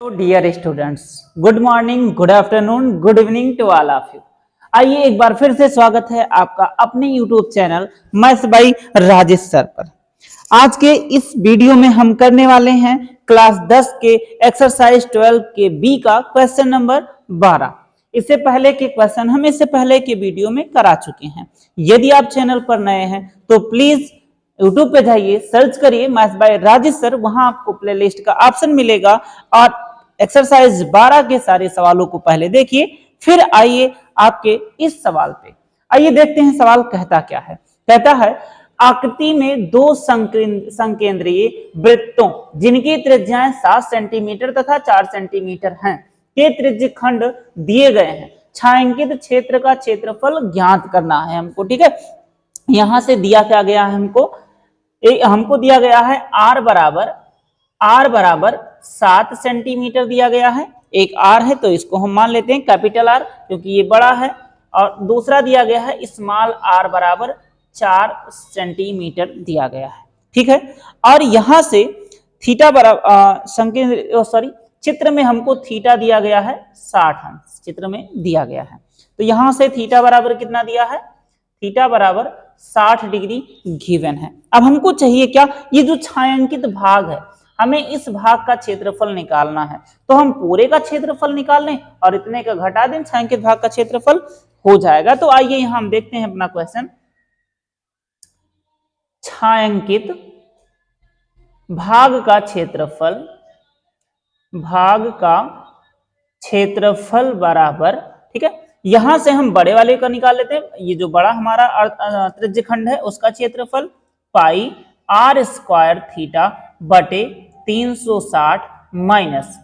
Dear students, good morning, good afternoon, good evening to all of you. आइए एक बार फिर से स्वागत है आपका अपने YouTube channel maths by Rajesh sir पर। आज के इस वीडियो में हम करने वाले हैं क्लास 10 के एक्सरसाइज 12 के बी का क्वेश्चन नंबर 12। इससे पहले के क्वेश्चन हम इससे पहले के वीडियो में करा चुके हैं। यदि आप चैनल पर नए हैं तो प्लीज यूट्यूब पे जाइए, सर्च करिए मैथ्स बाय राजेश सर, वहां आपको प्लेलिस्ट का ऑप्शन मिलेगा और एक्सरसाइज 12 के सारे सवालों को पहले देखिए, फिर आइए आपके इस सवाल पे। आइए देखते हैं सवाल कहता क्या है। कहता है आकृति में दो संकेंद्रीय वृत्तों जिनकी त्रिज्याएं 7 सेंटीमीटर तथा 4 सेंटीमीटर हैं के त्रिज्य खंड दिए गए हैं, छायांकित क्षेत्र का क्षेत्रफल ज्ञात करना है हमको। ठीक है, यहां से दिया क्या गया है हमको दिया गया है r बराबर 7 सेंटीमीटर दिया गया है। एक r है तो इसको हम मान लेते हैं कैपिटल R क्योंकि ये बड़ा है, और दूसरा दिया गया है स्मॉल r बराबर 4 सेंटीमीटर दिया गया है। ठीक है, और यहां से थीटा बराबर चित्र में हमको थीटा दिया गया है 60 अंश, चित्र में दिया गया है। तो यहां से थीटा बराबर कितना दिया है, थीटा बराबर 60 डिग्री गिवन है। अब हमको चाहिए क्या, ये जो छायांकित भाग है हमें इस भाग का क्षेत्रफल निकालना है। तो हम पूरे का क्षेत्रफल निकाल लें और इतने का घटा दें, छायांकित भाग का क्षेत्रफल हो जाएगा। तो आइए यहां हम देखते हैं अपना क्वेश्चन। छायांकित भाग का क्षेत्रफल बराबर, ठीक है, यहां से हम बड़े वाले का निकाल लेते हैं। ये जो बड़ा हमारा त्रिज्य खंड है उसका क्षेत्रफल पाई r स्क्वायर थीटा बटे 360 minus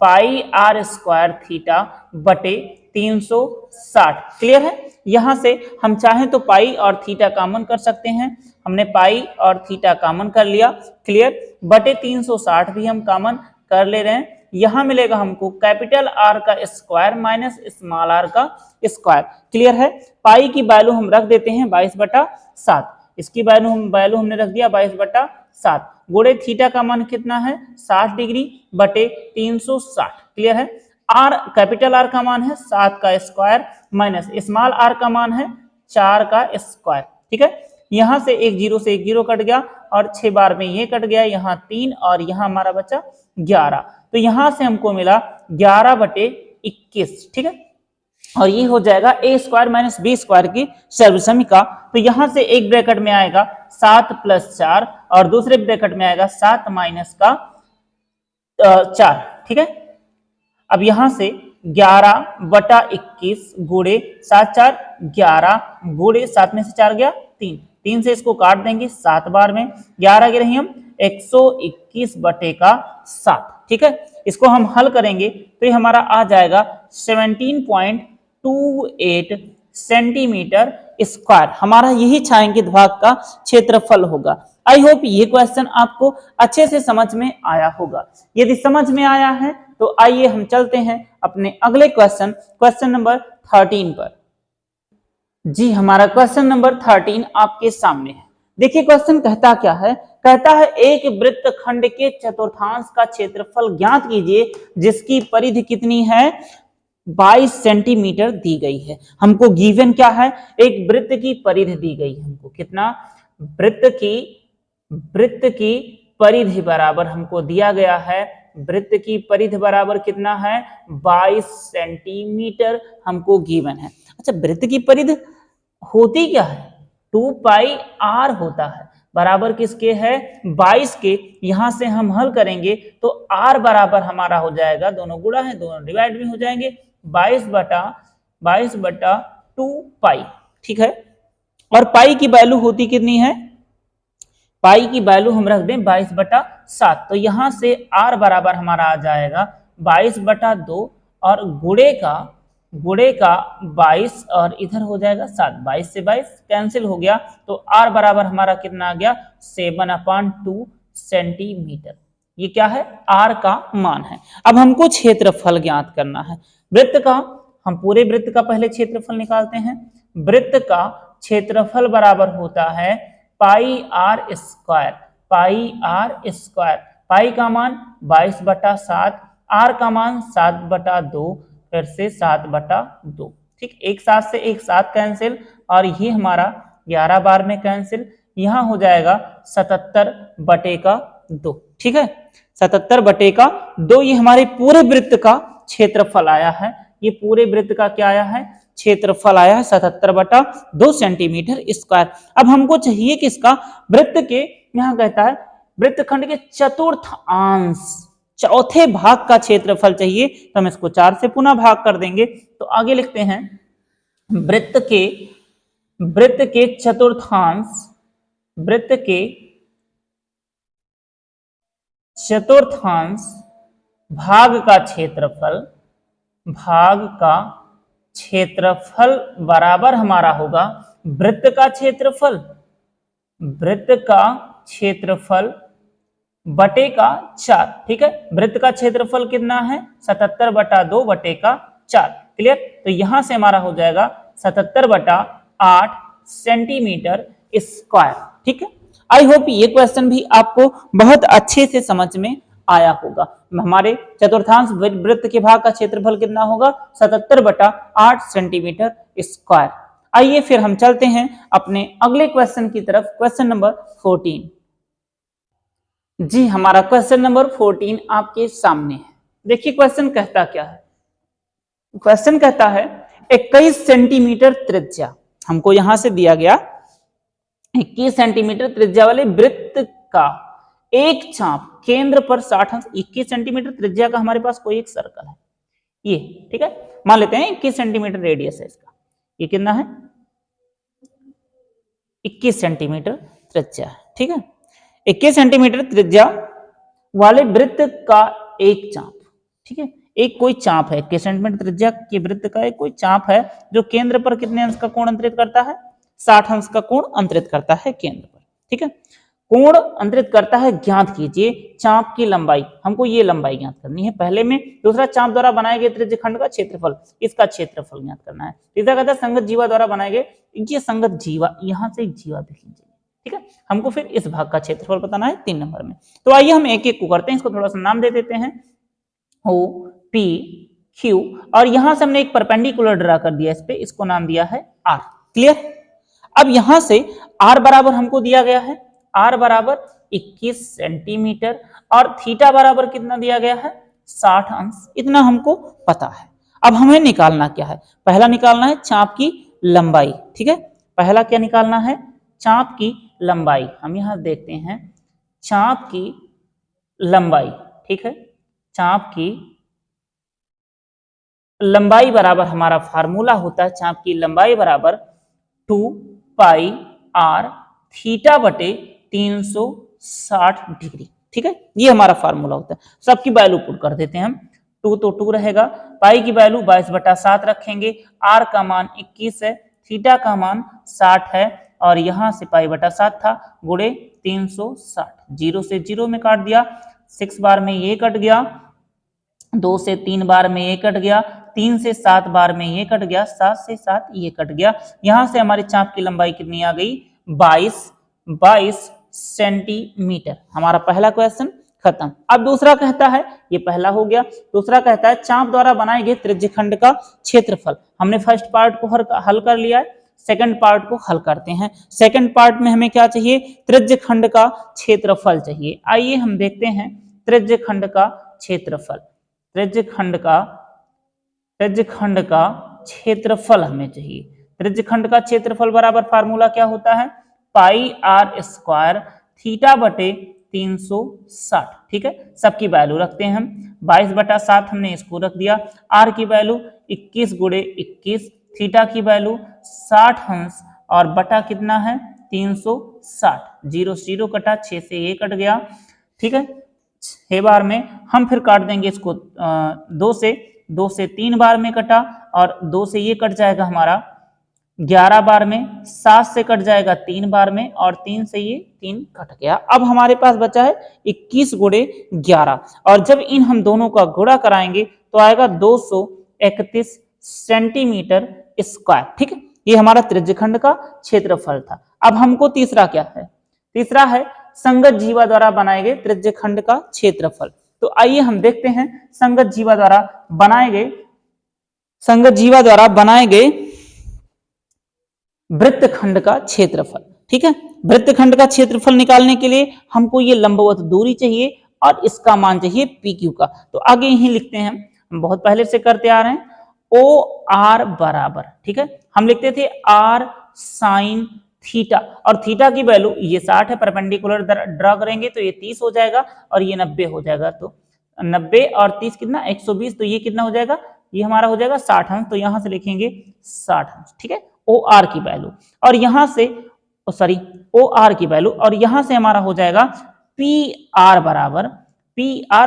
pi r square theta बटे 360। क्लियर है, यहां से हम चाहें तो पाई और थीटा कॉमन कर सकते हैं। हमने पाई और थीटा कॉमन कर लिया। क्लियर, बटे 360 भी हम कॉमन कर ले रहे हैं। यहां मिलेगा हमको कैपिटल R का स्क्वायर माइनस स्मॉल r का स्क्वायर। क्लियर है, पाई की वैल्यू हम रख देते हैं 22/7, इसकी वैल्यू हमने रख दिया 22/7, गुणे थीटा का मान कितना है 60 डिग्री बटे 360। क्लियर है, R कैपिटल R का मान है 7 का स्क्वायर माइनस स्मॉल r का मान है 4 का स्क्वायर। ठीक है, यहां से एक जीरो से एक जीरो कट गया और 6 बार में ये कट गया, यहाँ 3 और यहाँ हमारा बचा 11। तो यहां से हमको मिला 11/21। ठीक है, और ये हो जाएगा a square minus B square की सर्वसमिका। तो यहां से एक ब्रैकेट में आएगा 7 + 4 और दूसरे ब्रैकेट में आएगा 7 माइनस का 4। ठीक है, अब यहां से 11/21 गुणे 7 4 11 गुणे 7 में से 4 गया 3 से इसको काट देंगे 7 बार में 11 गिरे हम 121/7। ठीक है, इसको हम हल करेंगे तो ये हमारा आ जाएगा 17.28 सेंटीमीटर स्क्वायर। हमारा यही छायांकित भाग का क्षेत्रफल होगा। आई होप ये क्वेश्चन आपको अच्छे से समझ में आया होगा। यदि समझ में आया है तो आइए हम चलते हैं अपने अगले क्वेश्चन नंबर 13 पर। जी, हमारा क्वेश्चन नंबर 13 आपके सामने है। देखिए क्वेश्चन कहता क्या है। कहता है एक वृत्त खंड के चतुर्थांश का क्षेत्रफल ज्ञात कीजिए जिसकी परिधि कितनी है, 22 सेंटीमीटर दी गई है। हमको गिवन क्या है, एक वृत्त की परिधि दी गई है। हमको कितना, वृत्त की परिधि बराबर हमको दिया गया है, वृत्त की परिधि बराबर कितना है 22 सेंटीमीटर हमको गिवन है। अच्छा, वृत्त की परिधि होती क्या है, 2πr होता है, बराबर किसके है 22 के। यहां से हम हल करेंगे तो r बराबर हमारा हो जाएगा, दोनों गुणा है दोनों डिवाइड भी हो जाएंगे, 22/2π। ठीक है, और पाई की वैल्यू होती कितनी है, पाई की वैल्यू हम रख दें 22/7। तो यहां से r बराबर हमारा आ जाएगा 22/2 और गुणे का 22 और इधर हो जाएगा 7, 22 से 22 कैंसिल हो गया। तो r बराबर हमारा कितना आ गया 7/2 सेंटीमीटर। ये क्या है, r का मान है। अब हमको क्षेत्रफल ज्ञात करना है वृत्त का। हम पूरे वृत्त का पहले क्षेत्रफल निकालते हैं। वृत्त का क्षेत्रफल बराबर होता है पाई r स्क्वायर, पाई का मान 22/7, r का मान 7/2, फिर से 7/2, ठीक। एक साथ से एक साथ कैंसिल, और ये हमारा 11 बार में कैंसिल, यहां हो जाएगा 77/2, ठीक है। 77/2 ये हमारे पूरे वृत्त का क्षेत्रफल आया है। ये पूरे वृत्त का क्या आया है? क्षेत्रफल आया है 77/2 सेंटीमीटर स्क्वायर। अब हमको चाहिए कि इसका वृत्त के, यहां कहता है वृत्तखंड के चतुर्थांश, चौथे भाग का क्षेत्रफल चाहिए, तो हम इसको 4 से पुनः भाग कर देंगे। तो आगे लिखते हैं वृत्त के चतुर्थांश, वृत्त के चतुर्थांश भाग का क्षेत्रफल बराबर हमारा होगा वृत्त का क्षेत्रफल बटे का 4, ठीक है। वृत्त का क्षेत्रफल कितना है? 77/2 बटे का 4, क्लियर। तो यहां से हमारा हो जाएगा 77/8 सेंटीमीटर स्क्वायर, ठीक है। आई होप ये क्वेश्चन भी आपको बहुत अच्छे से समझ में आया होगा। हमारे चतुर्थांश वृत्त के भाग का क्षेत्रफल कितना होगा? 77/8 सेंटीमीटर स्क्वायर। आइए फिर हम चलते हैं अपने अगले क्वेश्चन की तरफ, क्वेश्चन नंबर 14। जी, हमारा क्वेश्चन नंबर 14 आपके सामने है। देखिए क्वेश्चन कहता क्या है? क्वेश्चन कहता है 21 सेंटीमीटर त्रिज्या, हमको यहां से दिया गया 21 सेंटीमीटर त्रिज्या वाले वृत्त का एक चाप केंद्र पर 60 अंश। 21 सेंटीमीटर त्रिज्या का हमारे पास कोई एक सर्कल है, ये, ठीक है। मान लेते हैं 21 सेंटीमीटर रेडियस है इसका। ये कितना है? 21 सेंटीमीटर त्रिज्या है, ठीक है। 21 सेंटीमीटर त्रिज्या वाले वृत्त का एक चाप, ठीक है। एक कोई चाप है, 21 सेंटीमीटर त्रिज्या के वृत्त का एक कोई चाप है जो केंद्र पर कितने अंश का कोण अंतरित करता है? 60 अंश का कोण अंतरित करता है केंद्र पर, ठीक है। कोण अंतरित करता है, ज्ञात कीजिए चाप की लंबाई। हमको ये लंबाई ज्ञात करनी है पहले में। दूसरा, चाप द्वारा बनाए गए त्रिज्य खंड का क्षेत्रफल, इसका क्षेत्रफल ज्ञात करना है। तीसरा कहता है संगत जीवा द्वारा बनाए गए, ये संगत जीवा, यहां से एक जीवा देख लीजिए, ठीक है। हमको फिर इस भाग का क्षेत्रफल बताना है 3 नंबर में। तो आइए हम एक एक को करते हैं, इसको थोड़ा सा नाम दे देते हैं O P Q, और यहां से हमने एक परपेंडिकुलर ड्रा कर दिया इस पे, इसको नाम दिया है R, क्लियर। अब यहां से R बराबर हमको दिया गया है, R बराबर 21 सेंटीमीटर, और थीटा बराबर कितना दिया गया है? 60 अंश, इतना हमको पता है। अब हमें निकालना क्या है? पहला निकालना है चाप की लंबाई, ठीक है। पहला क्या निकालना है? चाप की लंबाई। हम यहां देखते हैं चाप की लंबाई, ठीक है। चाप की लंबाई बराबर हमारा फार्मूला होता है, चाप की लंबाई बराबर 2 पाई r थीटा बटे 360 डिग्री, ठीक है। ये हमारा फार्मूला होता है। सबकी वैल्यू पुट कर देते हैं हम। 2 तो 2 रहेगा, पाई की वैल्यू 22/7 रखेंगे, r का मान 21 है, थीटा का मान 60 है, और यहां से पाई/7 था, गुणे 360, 0 से 0 में काट दिया, 6 बार में ये कट गया, 2 से 3 बार में ये कट गया, 3 से 7 बार में ये कट गया, 7 से 7 ये कट गया। यहां से हमारी चाप की लंबाई कितनी आ गई? 22 सेंटीमीटर। हमारा पहला क्वेश्चन खत्म। अब दूसरा कहता है, ये पहला हो गया, दूसरा कहता है चाप द्वारा बनाए गए त्रिज्यखंड का क्षेत्रफल। हमने फर्स्ट पार्ट को हल कर लिया है, सेकंड पार्ट को हल करते हैं। सेकंड पार्ट में हमें क्या चाहिए? त्रिज्यखंड का क्षेत्रफल चाहिए। आइए हम देखते हैं त्रिज्यखंड का क्षेत्रफल। त्रिज्यखंड का क्षेत्रफल हमें चाहिए। त्रिज्यखंड का क्षेत्रफल बराबर फार्मूला क्या होता है? पाई r स्क्वायर थीटा बटे 360, ठीक है। सबकी वैल्यू रखते हैं हम। 22/7 हमने इसको रख दिया, r की वैल्यू 21 गुणे 21, थीटा की वैल्यू 60 अंश, और बटा कितना है? 360, 0 से 0 कटा, 6 से ये कट गया, ठीक है। 6 बार में हम फिर काट देंगे इसको, 2 से 3 बार में कटा, और 2 से ये कट जाएगा हमारा 11 बार में, 7 से कट जाएगा 3 बार में, और 3 से ये 3 कट गया। अब हमारे पास बचा है 21 गुणे 11, और जब इन हम दोनों का गुणा कराएंगे तो आएगा 231 सेंटीमीटर स्क्वायर, ठीक है। ये हमारा त्रिज्यखंड का क्षेत्रफल था। अब हमको तीसरा क्या है? तीसरा है संगत जीवा द्वारा बनाए गए त्रिज्यखंड का क्षेत्रफल। तो आइए हम देखते हैं संगत जीवा द्वारा बनाए गए वृत्तखंड का क्षेत्रफल। ठीक है, वृत्तखंड का क्षेत्रफल निकालने के लिए हमको ये लंबवत दूरी चाहिए और इसका मान चाहिए पी क्यू का। तो आगे यही लिखते हैं, हम बहुत पहले से करते आ रहे हैं, ओ आर बराबर, ठीक है, हम लिखते थे आर साइन थीटा, और थीटा की वैल्यू ये 60 है, परपेंडिकुलर ड्रा करेंगे तो ये 30 हो जाएगा और ये 90 हो जाएगा। तो 90 और 30 कितना 120, तो ये कितना हो जाएगा, ये हमारा हो जाएगा 60 अंश, तो यहां से लिखेंगे 60 अंश। ठीक है, ओ आर की वैल्यू, और यहां से ओ आर की वैल्यू, और यहां से हमारा हो जाएगा पी आर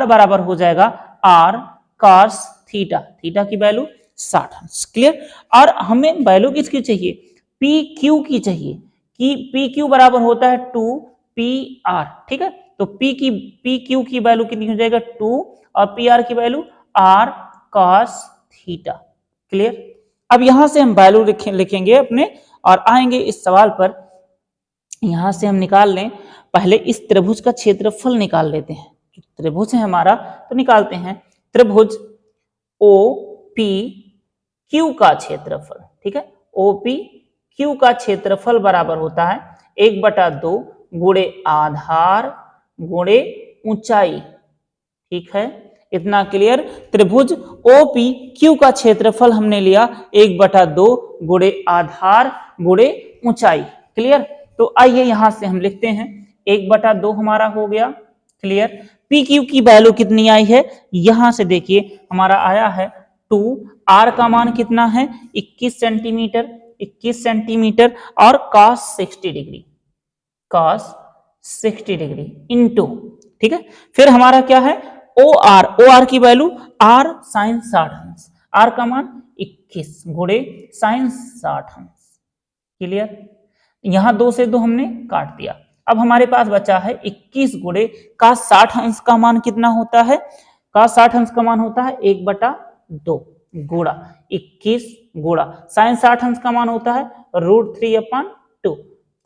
बराबर हो जाएगा आर कॉस थीटा, थीटा की वैल्यू 60 अंश। क्लियर, और हमें वैल्यू किसकी चाहिए, पी क्यू की चाहिए, कि पी क्यू बराबर होता है 2 पी आर। ठीक है, तो पी क्यू की वैल्यू कितनी हो जाएगा 2, और पी आर की value R cos theta. Clear, अब यहां से हम वैल्यू लिखेंगे अपने और आएंगे इस सवाल पर। यहां से हम निकाल लें, पहले इस त्रिभुज का क्षेत्रफल निकाल लेते हैं। त्रिभुज है हमारा, तो निकालते हैं त्रिभुज ओ पी क्यू का क्षेत्रफल। ठीक है, ओ पी क्यू का क्षेत्रफल बराबर होता है 1/2 गुणे आधार गुणे ऊंचाई। ठीक है, इतना क्लियर। त्रिभुज ओपी क्यू का क्षेत्रफल हमने लिया 1/2 गुणे आधार गुणे ऊंचाई। क्लियर, तो आइए यहां से हम लिखते हैं 1/2 हमारा हो गया। क्लियर, पी क्यू की वैल्यू कितनी आई है, यहां से देखिए हमारा आया है 2, आर का मान कितना है 21 सेंटीमीटर और cos 60 डिग्री इनटू। ठीक है, फिर हमारा क्या है ओ आर की वैल्यू आर साइन 60 अंश, आर का मान 21 गुणे साइन 60 अंश। क्लियर, यहां 2 से 2 हमने काट दिया। अब हमारे पास बचा है 21 गुणे का 60 अंश का मान कितना होता है, का 60 अंश का मान होता है 1/2 गुणा 21 गुणा साइन 60 अंश का मान होता है √3/2।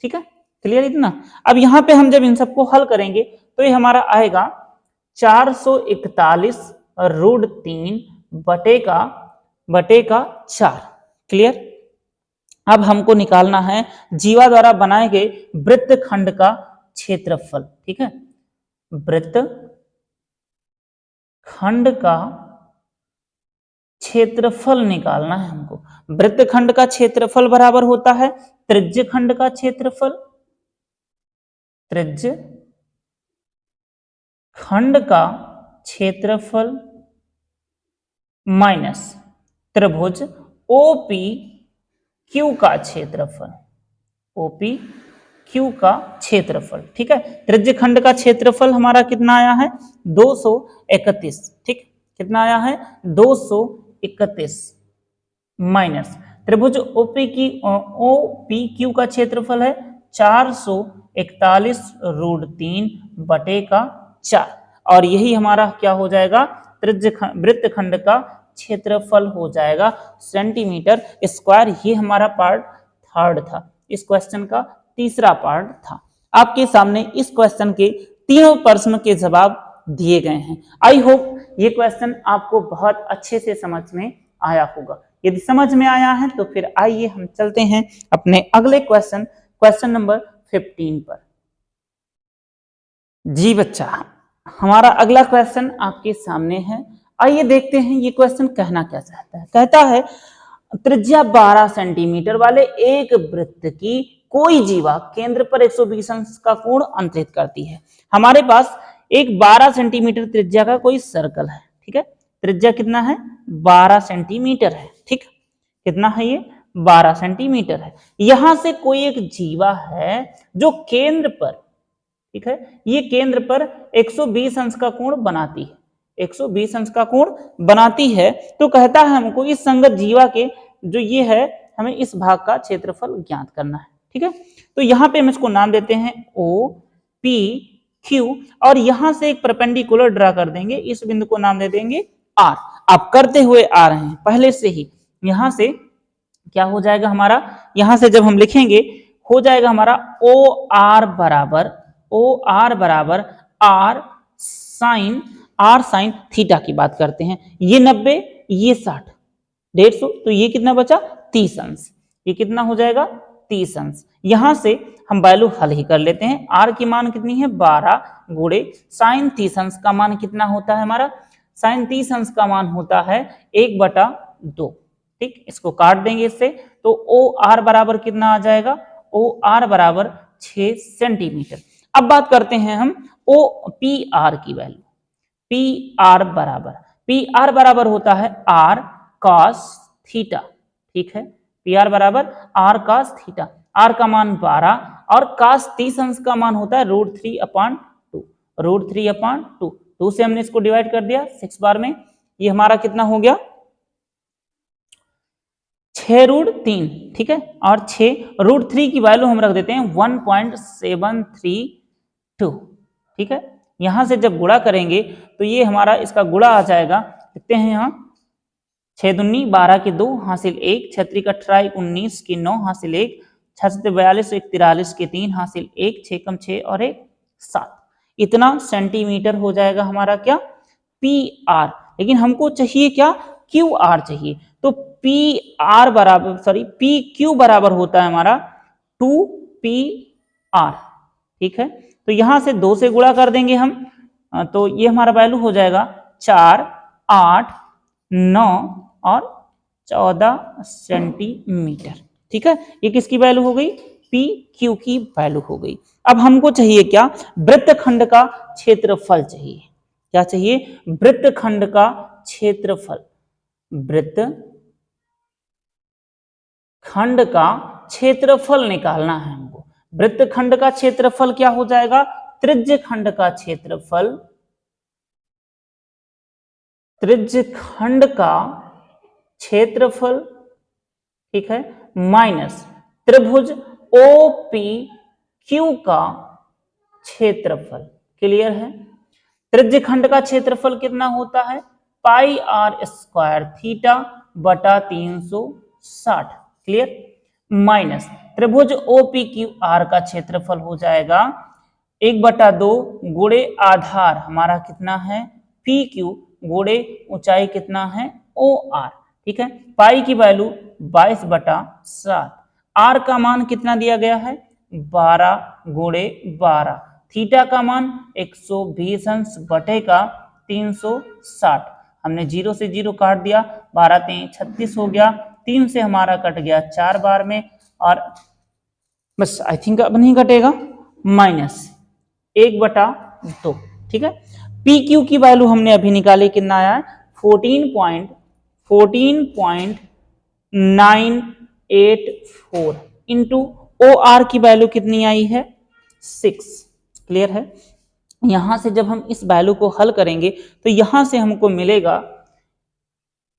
ठीक है, क्लियर इतना। अब यहां पे हम जब इन सबको हल करेंगे तो ये हमारा आएगा 441 √3 बटे का 4। क्लियर, अब हमको निकालना है जीवा द्वारा बनाए गए वृत्तखंड का क्षेत्रफल। ठीक है, वृत्तखंड का क्षेत्रफल निकालना है हमको। वृत्तखंड का क्षेत्रफल बराबर होता है त्रिज्यखंड का क्षेत्रफल, त्रिज्यखंड का क्षेत्रफल माइनस त्रिभुज ओपी क्यू का क्षेत्रफल, ओपी क्यू का क्षेत्रफल। ठीक है, त्रिज्यखंड का क्षेत्रफल हमारा कितना आया है 231। ठीक, कितना आया है 231 माइनस त्रिभुज ओपी क्यू का क्षेत्रफल है 441 √3 बटे का 4, और यही हमारा क्या हो जाएगा वृत्तखंड का क्षेत्रफल हो जाएगा सेंटीमीटर स्क्वायर। ये हमारा पार्ट 3rd था, इस क्वेश्चन का तीसरा पार्ट था। आपके सामने इस क्वेश्चन के तीनों प्रश्न के जवाब दिए गए हैं। आई होप ये क्वेश्चन आपको बहुत अच्छे से समझ में आया होगा। यदि समझ में आया है तो फिर आइए हम चलते हैं अपने अगले क्वेश्चन नंबर 15 पर। जी बच्चा, हमारा अगला क्वेश्चन आपके सामने है। आइए देखते हैं ये क्वेश्चन कहना क्या चाहता है। कहता है त्रिज्या 12 सेंटीमीटर वाले एक वृत्त की कोई जीवा केंद्र पर 120 अंश का कोण अंतरित करती है। हमारे पास एक 12 सेंटीमीटर त्रिज्या का कोई सर्कल है। ठीक है, त्रिज्या कितना है 12 सेंटीमीटर है। ठीक, कितना है ये 12 सेंटीमीटर है। यहां से कोई एक जीवा है जो केंद्र पर, ठीक है, ये केंद्र पर 120 अंश का कोण बनाती है, 120 अंश का कोण बनाती है। तो कहता है हमको इस संगत जीवा के जो ये है हमें इस भाग का क्षेत्रफल ज्ञात करना है। ठीक है, तो यहां पे हम इसको नाम देते हैं ओ पी क्यू, और यहां से एक परपेंडिकुलर ड्रा कर देंगे, इस बिंदु को नाम दे देंगे आर। आप करते हुए आ रहे हैं पहले से ही। यहां से क्या हो जाएगा हमारा, यहां से जब हम लिखेंगे हो जाएगा हमारा ओ आर बराबर R sine R sine theta की बात करते हैं, ये 90 ये 60, 150, तो ये कितना बचा 30 अंश, ये कितना हो जाएगा 30 अंश। यहां से हम वैल्यू हल ही कर लेते हैं। आर की मान कितनी है 12 गुणे साइन 30 अंश का मान कितना होता है हमारा, साइन 30 अंश का मान होता है 1/2। ठीक, इसको काट देंगे इससे, तो ओ आर बराबर कितना आ जाएगा, ओ आर बराबर 6 सेंटीमीटर। अब बात करते हैं हम ओ पी आर की वैल्यू। पी आर बराबर होता है आर कॉस थीटा। ठीक है, पी आर बराबर आर कॉस थीटा। आर का मान 12 और कॉस 30 अंश का मान होता है √3/2। √3/2, 2 से हमने इसको डिवाइड कर दिया 6 बार में, ये हमारा कितना हो गया 6√3। ठीक है, और 6√3 की वैल्यू हम रख देते हैं 1.732। ठीक है, यहां से जब गुणा करेंगे तो ये हमारा इसका गुणा आ जाएगा, लिखते हैं यहाँ 6 दूनी 12 के 2 हासिल 1, 6 त्रिक 18 19 के 9 हासिल 1, 6 से 42 1 43 के 3 हासिल 1, 6 कम 6 और 1 7, इतना सेंटीमीटर हो जाएगा हमारा क्या पी आर। लेकिन हमको चाहिए क्या क्यू आर चाहिए, तो पी आर बराबर पी क्यू बराबर होता है हमारा 2 PR। ठीक है, तो यहां से 2 से गुणा कर देंगे हम, तो ये हमारा वैल्यू हो जाएगा 4 8 9 और 14 सेंटीमीटर। ठीक है, ये किसकी वैल्यू हो गई, पी क्यू की वैल्यू हो गई। अब हमको चाहिए क्या, वृत्तखंड का क्षेत्रफल चाहिए। क्या चाहिए, वृत्तखंड का क्षेत्रफल। वृत्तखंड का क्षेत्रफल निकालना है हमको। वृत्तखंड का क्षेत्रफल क्या हो जाएगा, त्रिज्यखंड का क्षेत्रफल, त्रिज्यखंड का क्षेत्रफल। ठीक है, माइनस त्रिभुज OPQ का क्षेत्रफल। क्लियर है, त्रिज्यखंड का क्षेत्रफल कितना होता है πr² थीटा बटा 360। क्लियर, माइनस त्रिभुज OPQR का क्षेत्रफल हो जाएगा 1/2 गुणे आधार हमारा कितना है PQ गुणे ऊंचाई कितना है OR। ठीक है, पाई की वैल्यू 22/7, आर का मान कितना दिया गया है 12 गुणे 12, थीटा का मान 120 अंश बटे का 360। हमने 0 से 0 काट दिया, 12 3 36 हो गया, 3 से हमारा कट गया 4 बार में, और बस आई थिंक अब नहीं कटेगा, -1/2। ठीक है, पी क्यू की वैल्यू हमने अभी निकाली, कितना आया है 14.984 इंटू ओ आर की वैल्यू कितनी आई है 6। क्लियर है, यहां से जब हम इस वैल्यू को हल करेंगे तो यहां से हमको मिलेगा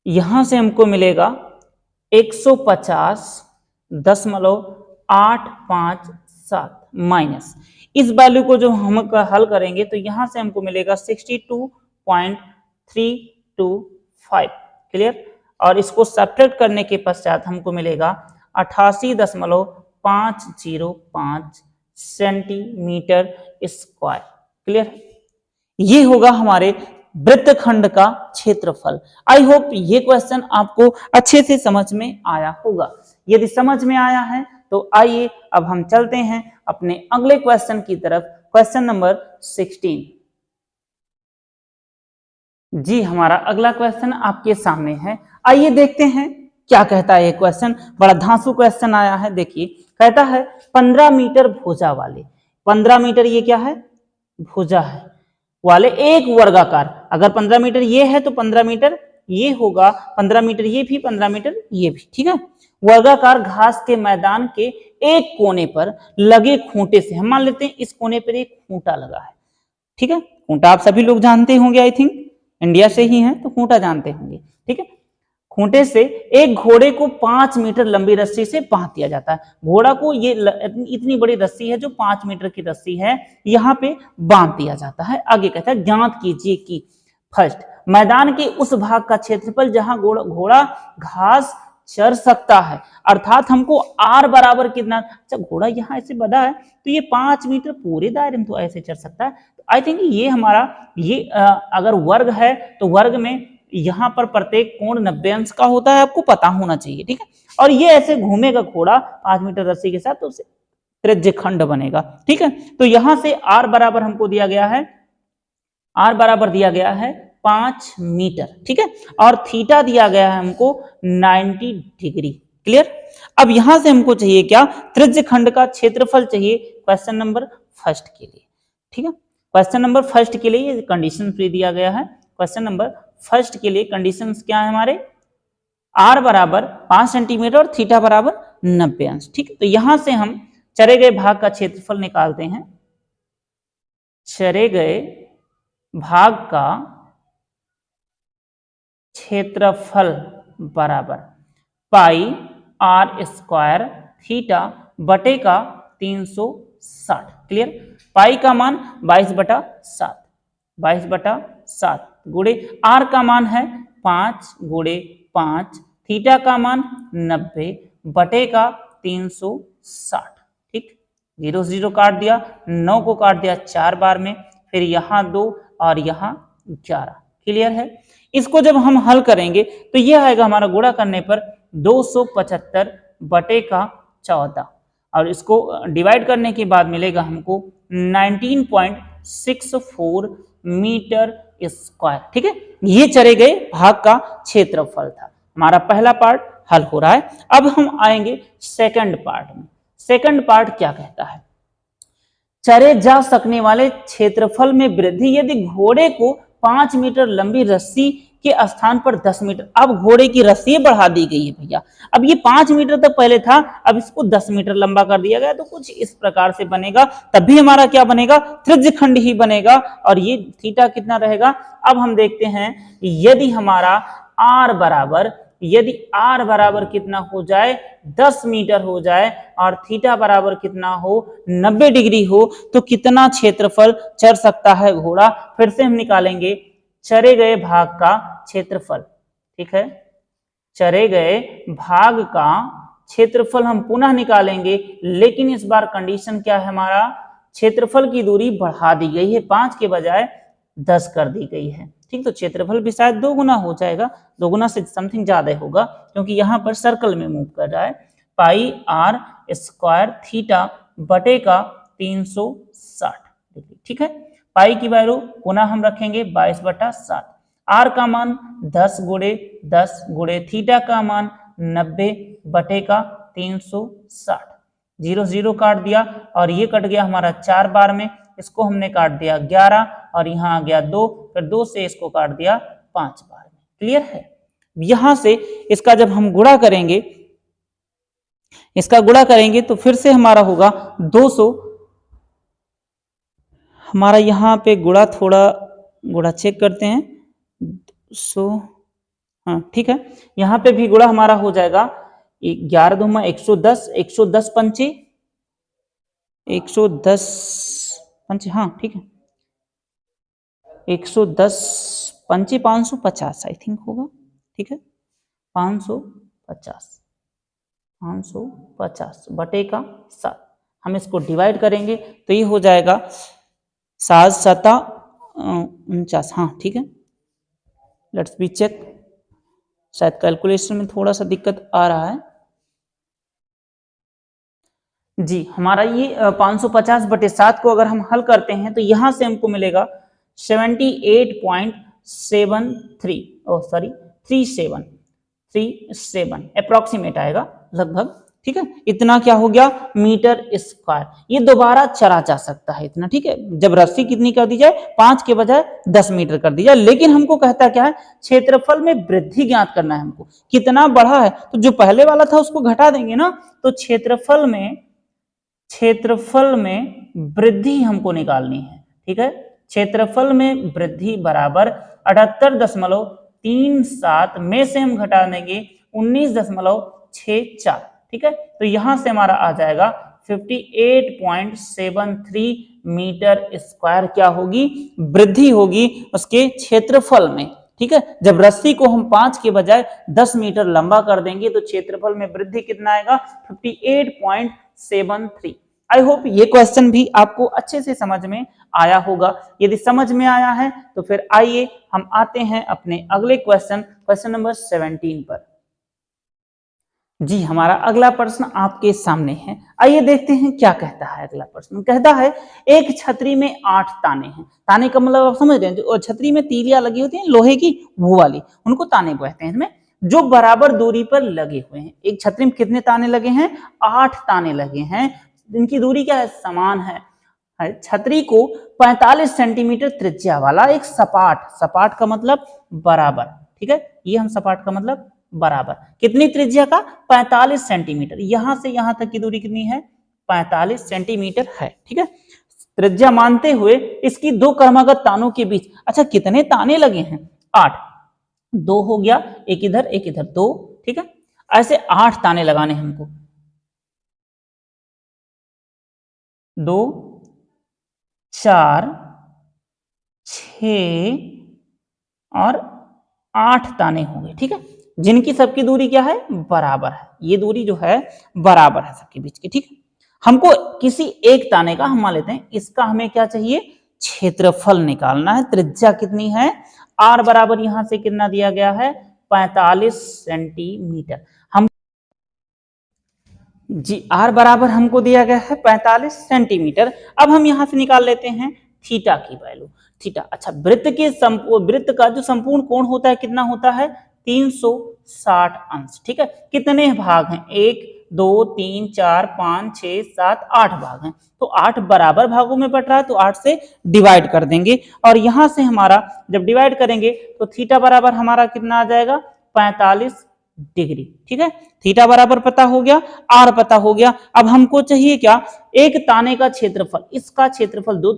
150.857 माइनस इस वैल्यू को जो हम हल करेंगे तो यहां से हमको मिलेगा 62.325। क्लियर, और इसको सब्ट्रैक्ट करने के पश्चात हमको मिलेगा 88.505 सेंटीमीटर स्क्वायर। क्लियर, ये होगा हमारे वृत्तखंड का क्षेत्रफल। आई होप ये क्वेश्चन आपको अच्छे से समझ में आया होगा। यदि समझ में आया है तो आइए अब हम चलते हैं अपने अगले क्वेश्चन की तरफ, क्वेश्चन नंबर 16। जी, हमारा अगला क्वेश्चन आपके सामने है, आइए देखते हैं क्या कहता है ये क्वेश्चन। बड़ा धांसू क्वेश्चन आया है, देखिए कहता है 15 मीटर भुजा वाले, 15 मीटर ये क्या है भुजा है वाले एक वर्गाकार, अगर 15 मीटर ये है तो 15 मीटर ये होगा, 15 मीटर ये भी, 15 मीटर ये भी। ठीक है, वर्गाकार घास के मैदान के एक कोने पर लगे खूंटे से, हम मान लेते हैं इस कोने पर एक खूंटा लगा है। ठीक है, खूंटा आप सभी लोग जानते होंगे, आई थिंक इंडिया से ही हैं तो खूंटा जानते होंगे। ठीक है, खूंटे से एक घोड़े को 5 मीटर लंबी रस्सी से बांध दिया जाता है। घोड़ा को ये इतनी बड़ी रस्सी है जो 5 मीटर की रस्सी है, यहाँ पे बांध दिया जाता है। आगे कहता है ज्ञात कीजिए कि फर्स्ट मैदान के उस भाग का क्षेत्रफल जहां घोड़ा घास चढ़ सकता है, अर्थात हमको आर बराबर कितना, अच्छा घोड़ा यहाँ ऐसे बंधा है तो ये 5 मीटर पूरे दायरे में तो ऐसे चढ़ सकता है। तो आई थिंक ये हमारा ये अगर वर्ग है तो वर्ग में यहाँ पर प्रत्येक कोण 90 अंश का होता है, आपको पता होना चाहिए, ठीक है। और ये ऐसे घूमेगा घोड़ा 5 मीटर रस्सी के साथ, तो उसे त्रिज्य खंड बनेगा, ठीक है। तो यहां से आर बराबर हमको दिया गया है, आर बराबर दिया गया है 5 मीटर, ठीक है। और थीटा दिया गया है हमको 90 डिग्री, क्लियर। अब यहां से हमको चाहिए क्या, त्रिज्य खंड का क्षेत्रफल चाहिए क्वेश्चन नंबर फर्स्ट के लिए, ठीक है। क्वेश्चन नंबर फर्स्ट के लिए ये कंडीशन फ्री दिया गया है। क्वेश्चन नंबर फर्स्ट के लिए कंडीशंस क्या है हमारे, आर बराबर 5 सेंटीमीटर और थीटा बराबर 90 अंश, ठीक है। तो यहां से हम चरे गए भाग का क्षेत्रफल निकालते हैं। चरे गए भाग का क्षेत्रफल बराबर पाई आर स्क्वायर थीटा बटे का 360, क्लियर। पाई का मान 22/7, 22/7 गुणे आर का मान है 5 गुणे 5, थीटा का मान 90 बटे का 360, ठीक। 0 0 काट दिया, 9 को काट दिया 4 बार में, फिर यहाँ 2 और यहाँ 11, क्लियर है। इसको जब हम हल करेंगे तो यह आएगा हमारा गुणा करने पर 275 बटे का 14, और इसको डिवाइड करने के बाद मिलेगा हमको 19.64 मीटर स्क्वायर, ठीक है। ये चले गए भाग का क्षेत्रफल था। हमारा पहला पार्ट हल हो रहा है। अब हम आएंगे सेकंड पार्ट में। सेकंड पार्ट क्या कहता है, चरे जा सकने वाले क्षेत्रफल में वृद्धि यदि घोड़े को 5 मीटर लंबी रस्सी के स्थान पर 10 मीटर, अब घोड़े की रस्सी बढ़ा दी गई है भैया। अब ये 5 मीटर तक पहले था, अब इसको 10 मीटर लंबा कर दिया गया, तो कुछ इस प्रकार से बनेगा। तब भी हमारा क्या बनेगा, त्रिज्य खंड ही बनेगा, और ये थीटा कितना रहेगा। अब हम देखते हैं यदि हमारा आर बराबर कितना हो जाए, 10 मीटर हो जाए, और थीटा बराबर कितना हो, 90 डिग्री हो, तो कितना क्षेत्रफल चढ़ सकता है घोड़ा। फिर से हम निकालेंगे चरे गए भाग का क्षेत्रफल, ठीक है। चरे गए भाग का क्षेत्रफल हम पुनः निकालेंगे, लेकिन इस बार कंडीशन क्या है, हमारा क्षेत्रफल की दूरी बढ़ा दी गई है, 5 के बजाय 10 कर दी गई है, ठीक। तो क्षेत्रफल भी शायद 2 गुना हो जाएगा, 2 गुना से समथिंग ज्यादा होगा, क्योंकि यहाँ पर सर्कल में मूव कर रहा है। पाई आर स्क्वायर थीटा बटे का 360 डिग्री, ठीक है। पाई की वैल्यू पुनः हम रखेंगे 22/7, आर का मान 10 गुणे 10 गुणे थीटा का मान 90 बटे का 360, 0 0 काट दिया, और ये कट गया हमारा 4 बार में, इसको हमने काट दिया 11, और यहाँ आ गया 2, फिर 2 से इसको काट दिया 5 बार में, क्लियर है। यहां से इसका जब हम गुणा करेंगे, इसका गुणा करेंगे तो फिर से हमारा होगा 200, हमारा यहाँ पे गुणा थोड़ा गुणा चेक करते हैं, 200, हाँ ठीक है। यहाँ पे भी गुणा हमारा हो जाएगा 11 2 110, 110 पंचे 110 पंचे, हाँ ठीक है, 110 पंचे 550 आई थिंक होगा, ठीक है। 550 बटे का 7, हम इसको डिवाइड करेंगे तो ये हो जाएगा 7 7 49, हाँ ठीक है। लेट्स बी चेक, शायद कैलकुलेशन में थोड़ा सा दिक्कत आ रहा है जी। हमारा ये 550 बटे 7 को अगर हम हल करते हैं तो यहां से हमको मिलेगा 37 अप्रोक्सीमेट आएगा लगभग, ठीक है। इतना क्या हो गया, मीटर स्क्वायर। ये दोबारा चला जा सकता है इतना, ठीक है। जब रस्सी कितनी कर दी जाए, 5 के बजाय 10 मीटर कर दी जाए, लेकिन हमको कहता क्या है, क्षेत्रफल में वृद्धि ज्ञात करना है हमको, कितना बढ़ा है। तो जो पहले वाला था उसको घटा देंगे ना, तो क्षेत्रफल में वृद्धि हमको निकालनी है, ठीक है। क्षेत्रफल में वृद्धि बराबर 78.37 में से हम घटा देंगे 19.64, ठीक है। तो यहां से हमारा आ जाएगा 58.73 मीटर स्क्वायर क्या होगी, वृद्धि होगी उसके क्षेत्रफल में, ठीक है, जब रस्सी को हम 5 के बजाय 10 मीटर लंबा कर देंगे तो क्षेत्रफल में वृद्धि कितना आएगा, 58.73। आई होप ये क्वेश्चन भी आपको अच्छे से समझ में आया होगा। यदि समझ में आया है तो फिर आइए हम आते हैं अपने अगले क्वेश्चन नंबर 17 पर। जी, हमारा अगला प्रश्न आपके सामने है। आइए देखते हैं क्या कहता है अगला प्रश्न। कहता है एक छतरी में 8 ताने हैं। ताने का मतलब आप समझ रहे हैं, जो छतरी में तीलियां लगी होती हैं लोहे की, वो वाली, उनको ताने कहते हैं। इसमें जो बराबर दूरी पर लगे हुए हैं। एक छतरी में कितने ताने लगे हैं, 8 ताने लगे हैं। इनकी दूरी क्या है, समान है। छतरी को 45 सेंटीमीटर त्रिज्या वाला एक सपाट का मतलब बराबर, ठीक है, ये हम सपाट का मतलब बराबर, कितनी त्रिज्या का, 45 सेंटीमीटर। यहां से यहां तक की दूरी कितनी है, 45 सेंटीमीटर है, ठीक है। त्रिज्या मानते हुए इसकी दो क्रमागत तानों के बीच, अच्छा कितने ताने लगे हैं, 8, 2 हो गया, एक इधर 2, ठीक है। ऐसे 8 ताने लगाने हमको, 2, 4, 6 और 8 ताने होंगे, ठीक है, जिनकी सबकी दूरी क्या है, बराबर है। ये दूरी जो है बराबर है सबके बीच की, ठीक है। हमको किसी एक ताने का, हम मान लेते हैं इसका, हमें क्या चाहिए, क्षेत्रफल निकालना है। त्रिज्या कितनी है, आर बराबर यहां से कितना दिया गया है, 45 सेंटीमीटर। हम जी, आर बराबर हमको दिया गया है 45 सेंटीमीटर। अब हम यहां से निकाल लेते हैं थीटा की वैल्यू। थीटा, अच्छा वृत्त का जो संपूर्ण कोण होता है कितना होता है, 360 अंश, ठीक है। कितने भाग हैं, 1, 2, 3, 4, 5, 6, 7, 8 भाग हैं। तो 8 बराबर भागों में बट रहा है, तो 8 से डिवाइड कर देंगे और यहां से हमारा जब डिवाइड करेंगे तो थीटा बराबर हमारा कितना आ जाएगा, 45 डिग्री, ठीक है। थीटा बराबर पता हो गया, आर पता हो गया। अब हमको चाहिए क्या, एक ताने का क्षेत्रफल, इसका क्षेत्रफल, दो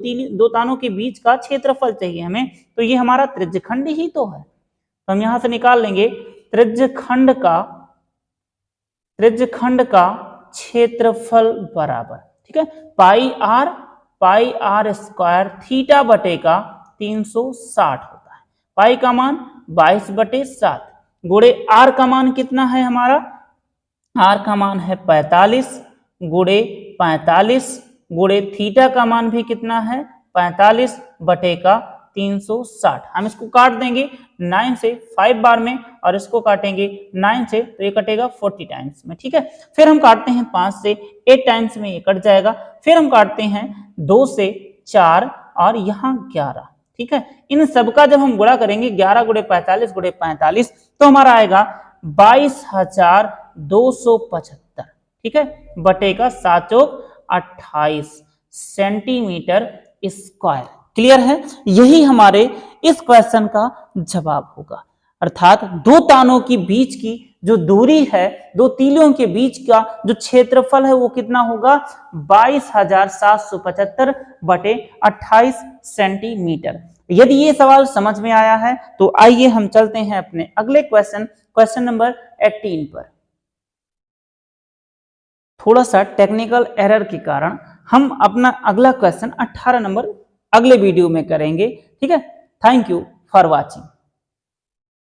तानों के बीच का क्षेत्रफल चाहिए हमें। तो ये हमारा त्रिज्यखंड ही तो है, तो हम यहां से निकाल लेंगे त्रिज्यखंड का क्षेत्रफल बराबर, ठीक है, पाई आर स्क्वायर थीटा बटे का 360 होता है। पाई का मान 22/7 गुणे आर का मान कितना है हमारा, आर का मान है 45 गुणे 45 गुणे थीटा का मान भी कितना है, 45 बटे का 360। हम इसको काट देंगे 9 से 5 बार में और इसको काटेंगे 9 से, तो ये कटेगा 40 टाइम्स में, ठीक है। फिर हम काटते हैं 5 से, 8 टाइम्स में ये कट जाएगा। फिर हम काटते हैं 2 से 4 और यहाँ 11, ठीक है। इन सबका जब हम गुणा करेंगे 11 गुणे 45 गुणे 45 तो हमारा आएगा 22,275, ठीक है, बटे का 7 चौक 28 सेंटीमीटर स्क्वायर। क्लियर है, यही हमारे इस क्वेश्चन का जवाब होगा। अर्थात दो तानों के बीच की जो दूरी है, दो तीलियों के बीच का जो क्षेत्रफल है वो कितना होगा, 22,775 बटे 28 सेंटीमीटर। यदि ये सवाल समझ में आया है तो आइए हम चलते हैं अपने अगले क्वेश्चन नंबर 18 पर। थोड़ा सा टेक्निकल एरर के कारण हम अपना अगला क्वेश्चन 18 नंबर अगले वीडियो में करेंगे, ठीक है। Thank you for watching.